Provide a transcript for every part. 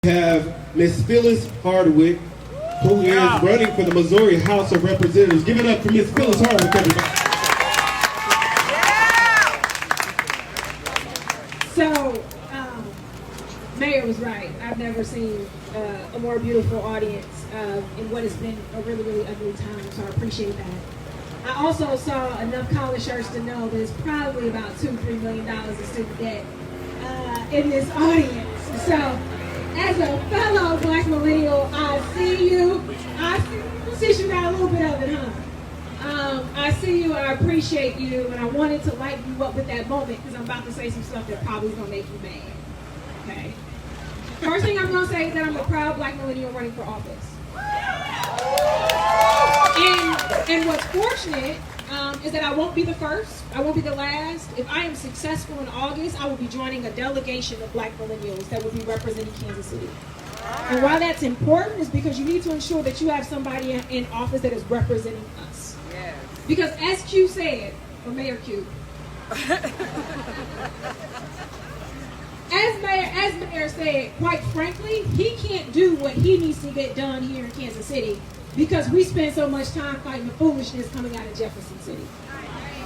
have Miss Phyllis Hardwick, who is running for the Missouri House of Representatives. Give it up for Miss Phyllis Hardwick, everybody. So, Mayor was right. I've never seen a more beautiful audience in what has been a really, really ugly time, so I appreciate that. I also saw enough collar shirts to know there's probably about $2-3 million of student debt in this audience. So, as a fellow Black millennial, I see you. Since you got a little bit of it, huh? I see you, I appreciate you, and I wanted to light you up with that moment because I'm about to say some stuff that probably is going to make you mad. Okay? First thing I'm going to say is that I'm a proud Black millennial running for office. And what's fortunate is that I won't be the first, I won't be the last. If I am successful in August, I will be joining a delegation of Black millennials that will be representing Kansas City. And why that's important is because you need to ensure that you have somebody in office that is representing us. Yes. Because as Q said, or Mayor Q, as Mayor said, quite frankly, he can't do what he needs to get done here in Kansas City because we spend so much time fighting the foolishness coming out of Jefferson City.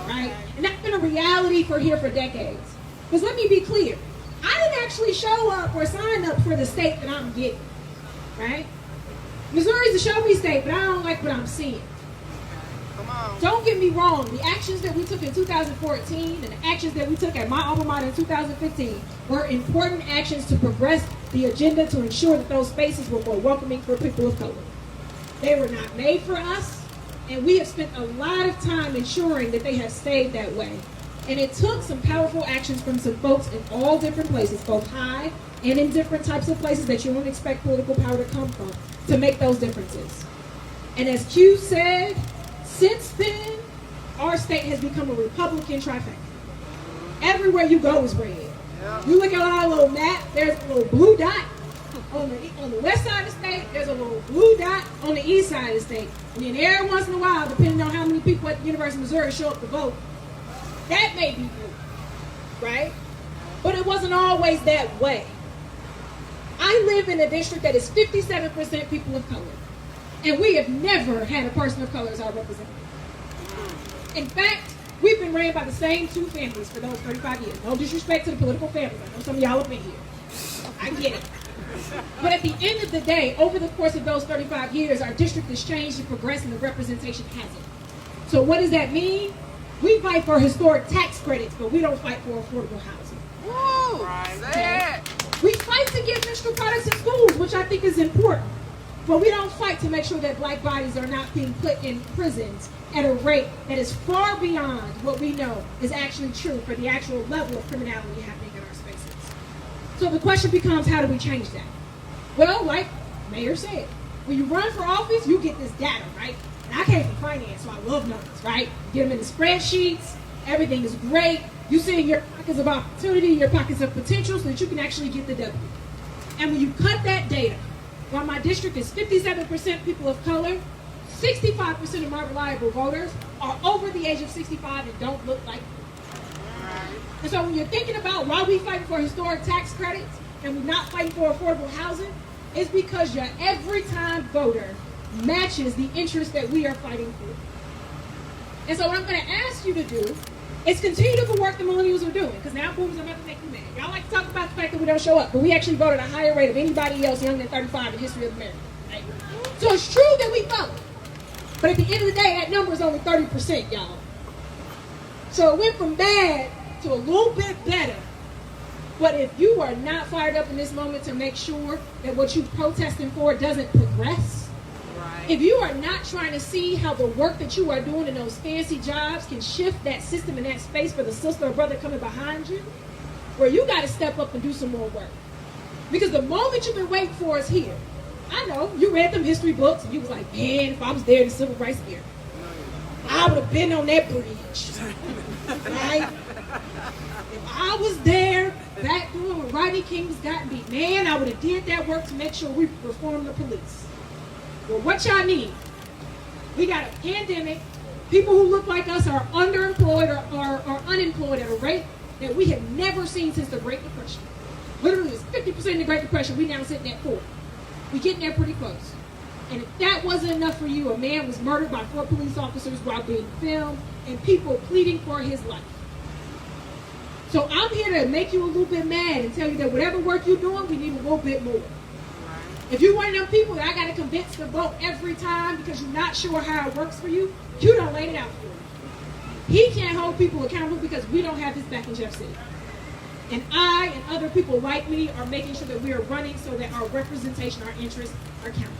Right? And that's been a reality for decades. Because let me be clear, I didn't actually show up or sign up for the state that I'm getting. Right? Missouri's a show me state, but I don't like what I'm seeing. Don't get me wrong, the actions that we took in 2014 and the actions that we took at my alma mater in 2015 were important actions to progress the agenda to ensure that those spaces were more welcoming for people of color. They were not made for us, and we have spent a lot of time ensuring that they have stayed that way. And it took some powerful actions from some folks in all different places, both high and in different types of places that you don't expect political power to come from, to make those differences. And as Q said, since then, our state has become a Republican trifecta. Everywhere you go is red. You look at our little map, there's a little blue dot on the west side of the state, there's a little blue dot on the east side of the state. And then every once in a while, depending on how many people at the University of Missouri show up to vote, that may be blue, right? But it wasn't always that way. I live in a district that is 57% people of color. And we have never had a person of color as our representative. In fact, we've been ran by the same two families for those 35 years. No disrespect to the political families. I know some of y'all have been here. I get it. But at the end of the day, over the course of those 35 years, our district has changed and progressed and the representation hasn't. So what does that mean? We fight for historic tax credits, but we don't fight for affordable housing. Woo! Okay? We fight to get menstrual products in schools, which I think is important. But we don't fight to make sure that Black bodies are not being put in prisons at a rate that is far beyond what we know is actually true for the actual level of criminality happening in our spaces. So the question becomes, how do we change that? Well, like Mayor said, when you run for office, you get this data, right? And I came from finance, so I love numbers, right? You get them in the spreadsheets, everything is great. You see your pockets of opportunity, your pockets of potential so that you can actually get the W. And when you cut that data, while my district is 57% people of color, 65% of my reliable voters are over the age of 65 and don't look like me. And so when you're thinking about why we fight for historic tax credits and we're not fighting for affordable housing, it's because your every time voter matches the interest that we are fighting for. And so what I'm going to ask you to do is continue to do the work the millennials are doing, because now boomers are about to make you mad. Y'all like to talk about the fact that we don't show up, but we actually voted a higher rate of anybody else younger than 35 in the history of America. Right? So it's true that we vote, but at the end of the day, that number is only 30%, y'all. So it went from bad to a little bit better. But if you are not fired up in this moment to make sure that what you're protesting for doesn't progress, if you are not trying to see how the work that you are doing in those fancy jobs can shift that system and that space for the sister or brother coming behind you, where you got to step up and do some more work. Because the moment you've been waiting for is here. I know, you read them history books and you was like, man, if I was there in the civil rights era, I would have been on that bridge. Right? If I was there back then when Rodney King was got beat, man, I would have did that work to make sure we reformed the police. Well, what y'all need? We got a pandemic. People who look like us are underemployed or unemployed at a rate that we have never seen since the Great Depression. Literally, it's 50% in the Great Depression. We now sitting at 4. We getting there pretty close. And if that wasn't enough for you, a man was murdered by 4 police officers while being filmed, and people pleading for his life. So I'm here to make you a little bit mad and tell you that whatever work you're doing, we need a little bit more. If you're one of them people that I got to convince to vote every time because you're not sure how it works for you, you don't lay it out for him. He can't hold people accountable because we don't have his back in Jeff City. And I and other people like me are making sure that we are running so that our representation, our interests are counted.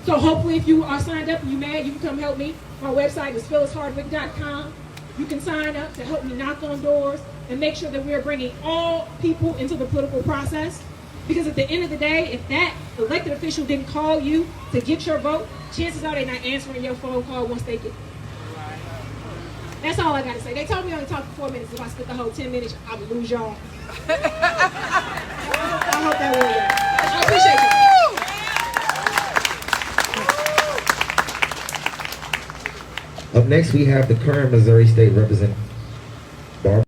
So hopefully if you are signed up and you're mad, you can come help me. My website is phylishardwick.com. You can sign up to help me knock on doors and make sure that we are bringing all people into the political process. Because at the end of the day, if that elected official didn't call you to get your vote, chances are they're not answering your phone call once they get it. That's all I got to say. They told me I only talk for 4 minutes. If I spent the whole 10 minutes, I would lose y'all. I hope that will work. I appreciate you. Up next, we have the current Missouri State Representative, Barbara.